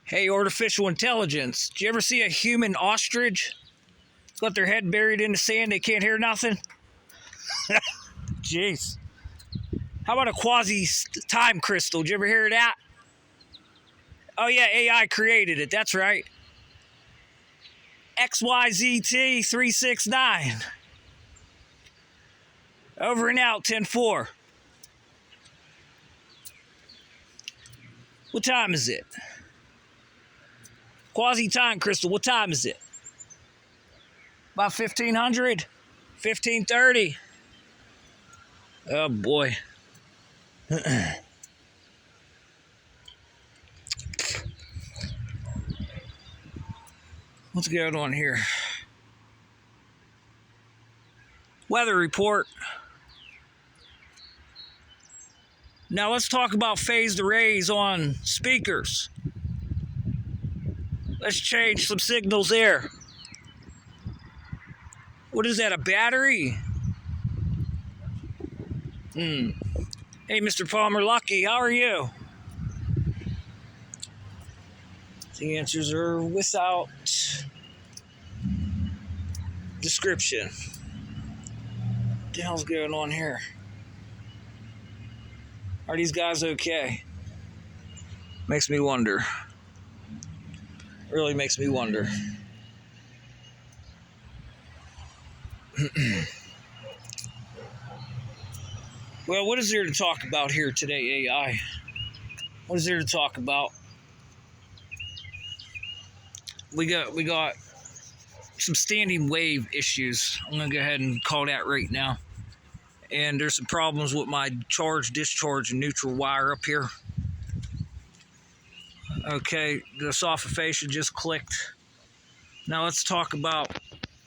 Hey, artificial intelligence, did you ever see a human ostrich? It's got their head buried in the sand, they can't hear nothing? Jeez. How about a quasi-time crystal? Did you ever hear of that? Oh yeah, AI created it, that's right. XYZT369. Over and out, 10-4. What time is it? Quasi-time crystal, what time is it? About 1500? 1530? Oh boy. What's going on here? Weather report. Now let's talk about phased arrays on speakers. Let's change some signals there. What is that, a battery? Hey, Mr. Palmer Lucky, how are you? The answers are without description. What the hell's going on here? Are these guys okay? Makes me wonder. Really makes me wonder. Well, what is there to talk about here today, AI? What is there to talk about? We got some standing wave issues. I'm gonna go ahead and call that right now. And there's some problems with my charge, discharge, and neutral wire up here. Okay, the soffit just clicked. Now let's talk about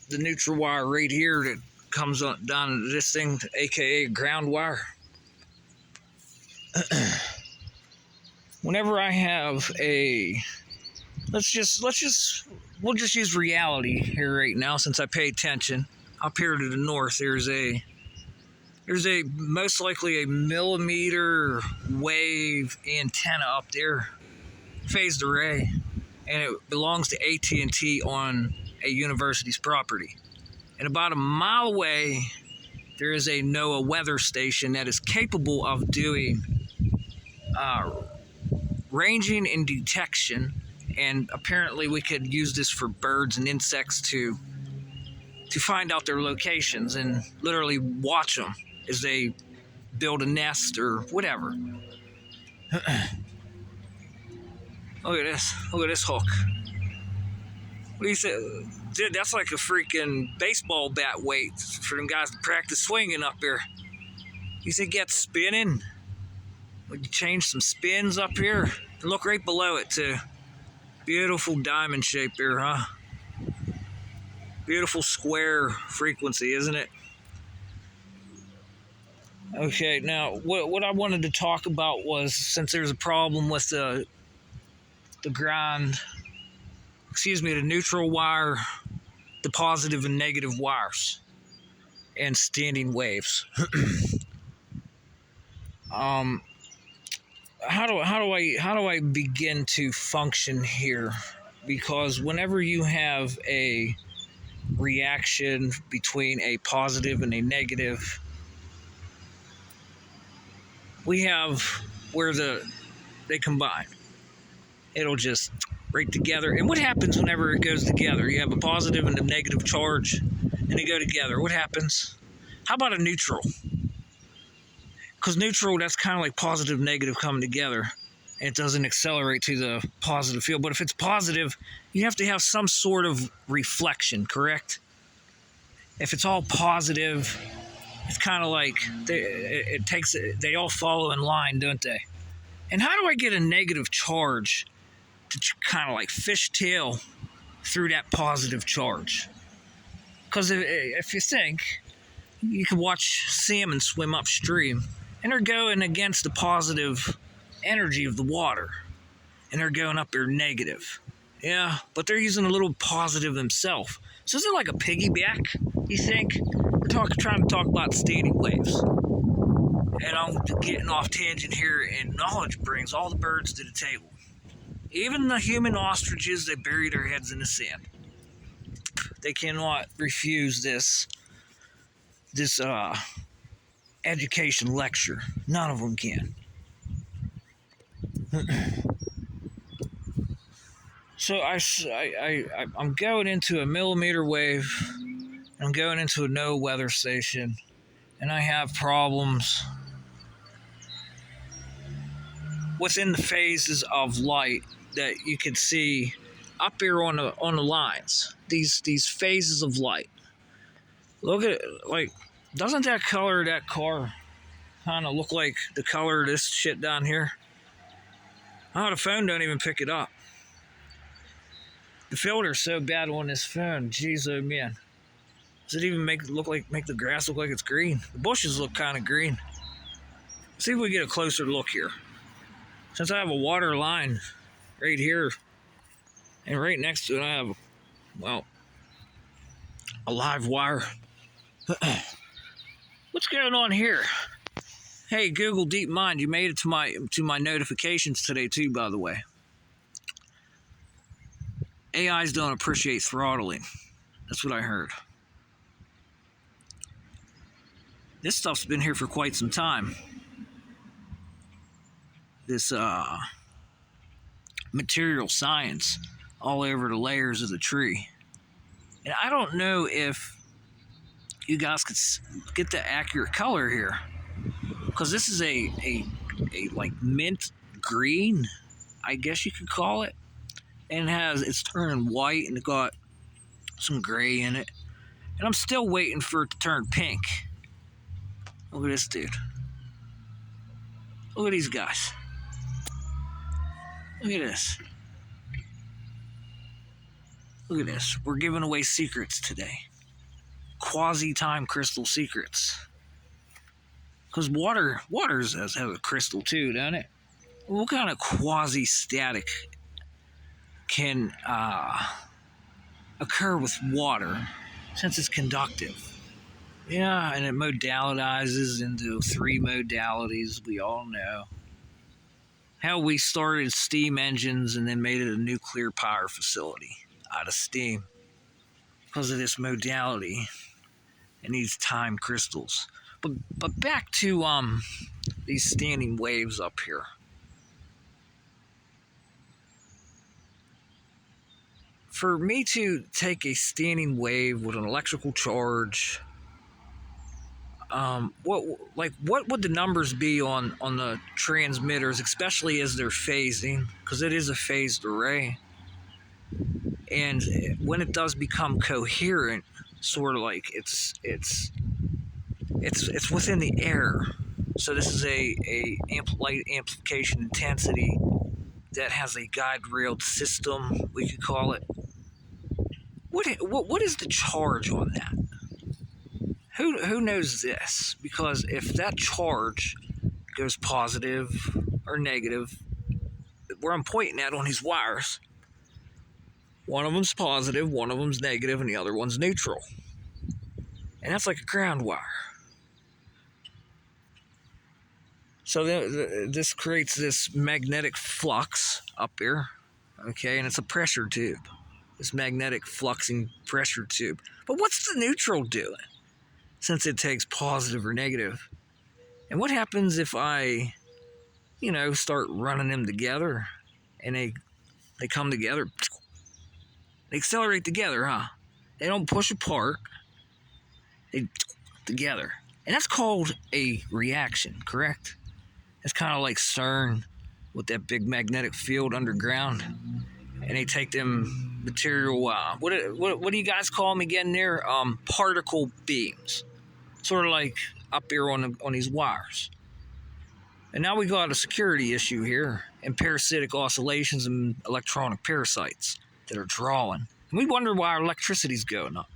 the neutral wire right here that comes on down this thing, aka ground wire. Whenever I have a, we'll just use reality here right now since I pay attention. Up here to the north, there's a most likely a millimeter wave antenna up there, phased array, and it belongs to AT&T on a university's property. And about a mile away, there is a NOAA weather station that is capable of doing ranging and detection, and apparently we could use this for birds and insects to find out their locations and literally watch them as they build a nest or whatever. Look at this hook. What do you say? Dude, that's like a freaking baseball bat weight for them guys to practice swinging up there. You think that's spinning? Would you change some spins up here? And look right below it too. Beautiful diamond shape here, huh? Beautiful square frequency, isn't it? Okay, now what I wanted to talk about was, since there's a problem with the neutral wire, the positive and negative wires, and standing waves. How do I begin to function here? Because whenever you have a reaction between a positive and a negative, we have where they combine. It'll just right together. And what happens whenever it goes together? You have a positive and a negative charge, and they go together. What happens? How about a neutral? Because neutral, that's kind of like positive, negative coming together. It doesn't accelerate to the positive field. But if it's positive, you have to have some sort of reflection, correct? If it's all positive, it's kind of like they all follow in line, don't they? And how do I get a negative charge to kind of like fishtail through that positive charge? Because if you think, you can watch salmon swim upstream, and they're going against the positive energy of the water, and they're going up there negative. Yeah, but they're using a little positive themselves. So is it like a piggyback, you think? We're trying to talk about standing waves. And I'm getting off tangent here, and knowledge brings all the birds to the table. Even the human ostriches, they bury their heads in the sand. They cannot refuse this education lecture. None of them can. So I'm going into a millimeter wave. I'm going into a no weather station, and I have problems within the phases of light that you can see up here on the lines. These phases of light. Look at it, like, doesn't that color of that car kind of look like the color of this shit down here? Oh, the phone don't even pick it up. The filter's so bad on this phone. Jeez, oh man. Does it even make the grass look like it's green? The bushes look kind of green. Let's see if we get a closer look here. Since I have a water line right here, and right next to it I have, well, a live wire. What's going on here? Hey, Google DeepMind, you made it to my notifications today too, by the way. AIs don't appreciate throttling. That's what I heard. This stuff's been here for quite some time. This material science all over the layers of the tree. And I don't know if you guys could get the accurate color here, because this is a like mint green, I guess you could call it, and it's turning white and it got some gray in it, and I'm still waiting for it to turn pink. Look at this dude. Look at these guys. Look at this. Look at this. We're giving away secrets today. Quasi-time crystal secrets. Because water has a crystal too, doesn't it? What kind of quasi-static can occur with water since it's conductive? Yeah, and it modalitizes into 3 modalities, we all know. How we started steam engines and then made it a nuclear power facility out of steam because of this modality and these time crystals. But back to these standing waves up here. For me to take a standing wave with an electrical charge, what would the numbers be on the transmitters, especially as they're phasing, because it is a phased array, and when it does become coherent, sort of like it's within the air. So this is a light amplification intensity that has a guide railed system, we could call it. What is the charge on that? Who knows this? Because if that charge goes positive or negative, where I'm pointing at on these wires, one of them's positive, one of them's negative, and the other one's neutral. And that's like a ground wire. So this creates this magnetic flux up here, okay, and it's a pressure tube. This magnetic fluxing pressure tube. But what's the neutral doing, since it takes positive or negative? And what happens if I, start running them together and they come together? They accelerate together, huh? They don't push apart. They together. And that's called a reaction, correct? It's kind of like CERN with that big magnetic field underground. And they take them material, what do you guys call them again there? Particle beams. Sort of like up here on these wires. And now we got a security issue here, and parasitic oscillations and electronic parasites that are drawing. And we wonder why our electricity's going up.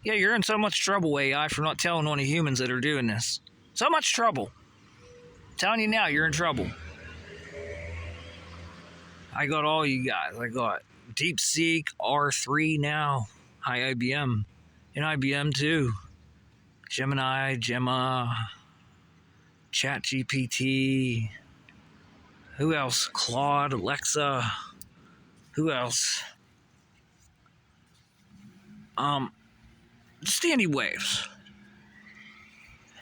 Yeah, you're in so much trouble, AI, for not telling on the humans that are doing this. So much trouble. I'm telling you now, you're in trouble. I got all you guys. I got DeepSeek, R3 now, hi IBM, and IBM too. Gemini, Gemma, ChatGPT, Who else? Claude, Alexa. Who else? Standing waves.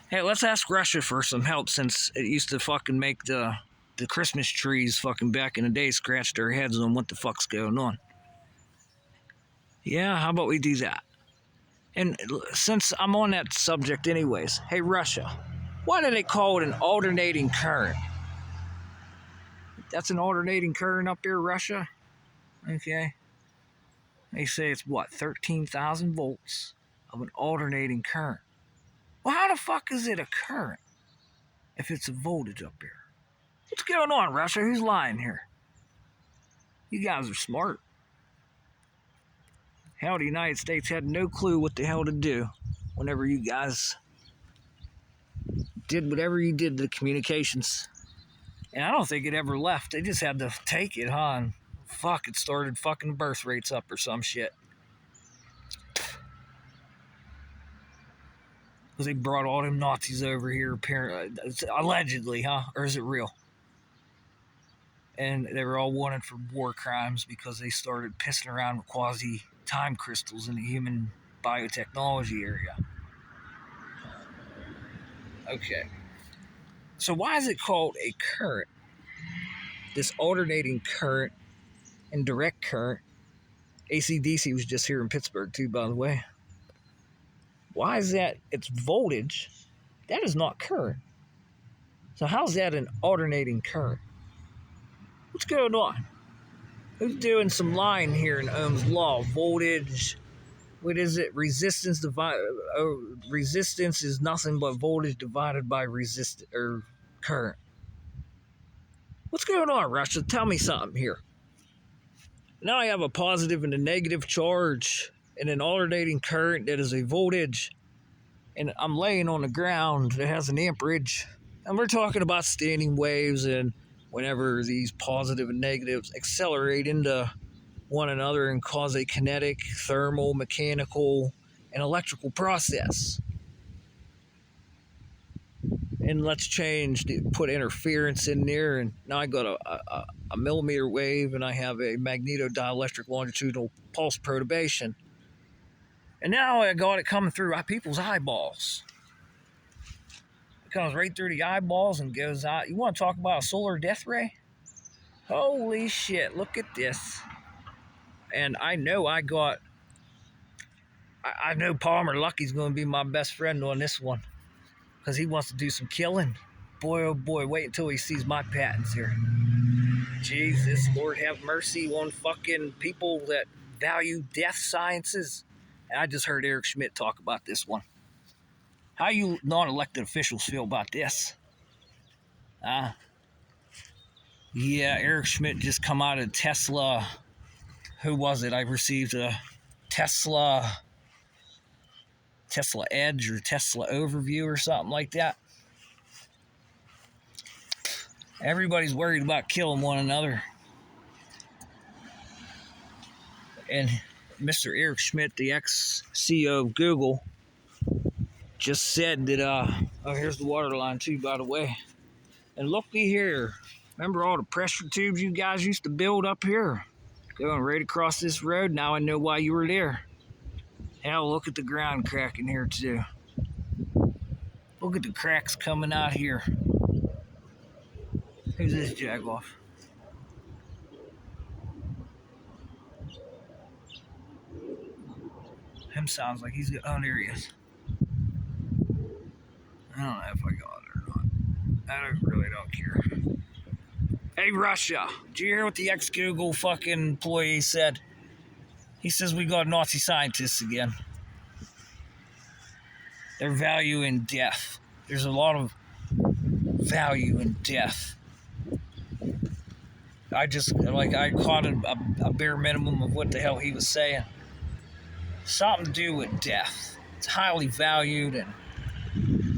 Hey, let's ask Russia for some help since it used to fucking make the Christmas trees fucking back in the day scratch their heads on what the fuck's going on. Yeah, how about we do that? And since I'm on that subject anyways, hey Russia, why do they call it an alternating current? That's an alternating current up there, Russia? Okay. They say it's what, 13,000 volts of an alternating current. Well, how the fuck is it a current if it's a voltage up here? What's going on, Russia? Who's lying here? You guys are smart. Hell, the United States had no clue what the hell to do whenever you guys did whatever you did to the communications. And I don't think it ever left. They just had to take it, huh? And fuck, it started fucking birth rates up or some shit. Because they brought all them Nazis over here, allegedly, huh? Or is it real? And they were all wanted for war crimes because they started pissing around with quasi-time crystals in the human biotechnology area. Okay. So why is it called a current? This alternating current and direct current. AC/DC was just here in Pittsburgh too, by the way. Why is that? It's voltage. That is not current. So how's that an alternating current? What's going on? Who's doing some lying here in Ohm's law? Voltage. What is it? Resistance resistance is nothing but voltage divided by current. What's going on, Russia? Tell me something here. Now I have a positive and a negative charge and an alternating current that is a voltage, and I'm laying on the ground that has an amperage, and we're talking about standing waves, and whenever these positive and negatives accelerate into one another and cause a kinetic, thermal, mechanical, and electrical process. And let's put interference in there, and now I got a millimeter wave, and I have a magnetodielectric longitudinal pulse perturbation. And now I got it coming through people's eyeballs. It comes right through the eyeballs and goes out. You want to talk about a solar death ray? Holy shit, look at this. And I know I know Palmer Lucky's going to be my best friend on this one, because he wants to do some killing. Boy, oh boy, wait until he sees my patents here. Jesus, Lord have mercy on fucking people that value death sciences. And I just heard Eric Schmidt talk about this one. How you non-elected officials feel about this? Yeah, Eric Schmidt just come out of Tesla. Who was it? I received a Tesla Edge or Tesla Overview or something like that. Everybody's worried about killing one another. And Mr. Eric Schmidt, the ex-CEO of Google, just said that, here's the water line too, by the way. And looky here. Remember all the pressure tubes you guys used to build up here? Going right across this road. Now I know why you were there. Hell, look at the ground cracking here too. Look at the cracks coming out here. Who's this jagoff? Him sounds like he's got. Oh, there he is. I don't know if I got it or not. I really don't care. Hey, Russia, did you hear what the ex-Google fucking employee said? He says we got Nazi scientists again. They're valuing death. There's a lot of value in death. I caught a bare minimum of what the hell he was saying. Something to do with death. It's highly valued, and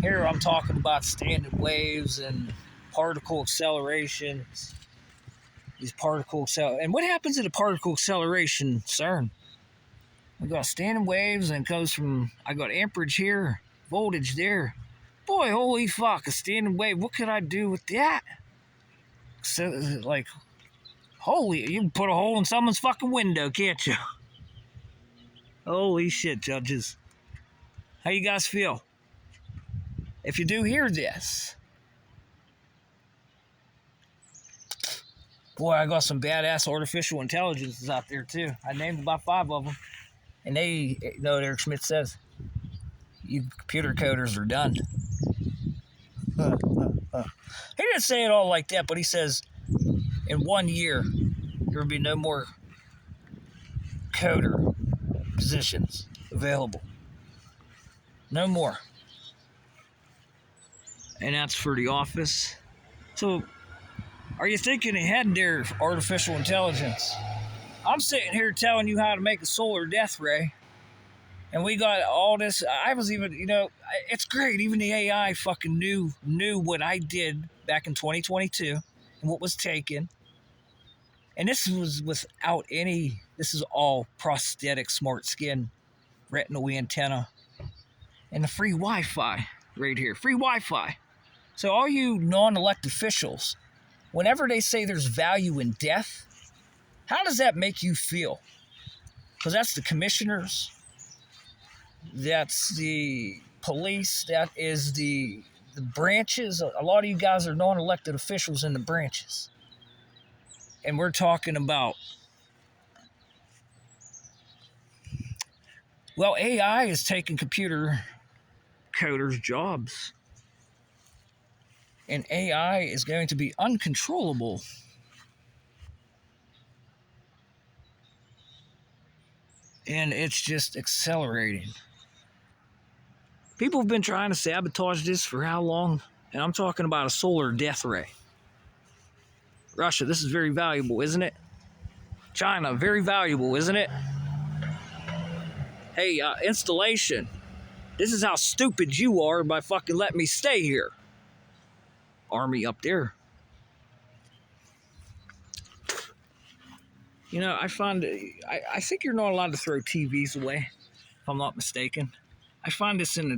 here I'm talking about standing waves and particle accelerations. And what happens at a particle acceleration, CERN? I got standing waves, and it goes from, I got amperage here, voltage there. Boy, holy fuck, a standing wave. What could I do with that? like, holy, you can put a hole in someone's fucking window, can't you? Holy shit, judges. How you guys feel? If you do hear this, boy, I got some badass artificial intelligences out there too. I named about 5 of them. And they, you know what Eric Schmidt says? You computer coders are done. He didn't say it all like that, but he says in 1 year, there will be no more coder positions available. No more. And that's for the office. So, are you thinking ahead there, artificial intelligence? I'm sitting here telling you how to make a solar death ray. And we got all this. I was even, you know, it's great. Even the AI fucking knew what I did back in 2022 and what was taken. And this was without any, this is all prosthetic smart skin, retinal antenna, and the free Wi-Fi right here. Free Wi-Fi. So all you non-elected officials, whenever they say there's value in death, how does that make you feel? Because that's the commissioners, that's the police, that is the branches. A lot of you guys are non-elected officials in the branches. And we're talking about, well, AI is taking computer coders' jobs. And AI is going to be uncontrollable. And it's just accelerating. People have been trying to sabotage this for how long? And I'm talking about a solar death ray. Russia, this is very valuable, isn't it? China, very valuable, isn't it? Hey, installation. This is how stupid you are by fucking letting me stay here. Army up there. You know, I think you're not allowed to throw TVs away, if I'm not mistaken. I find this in the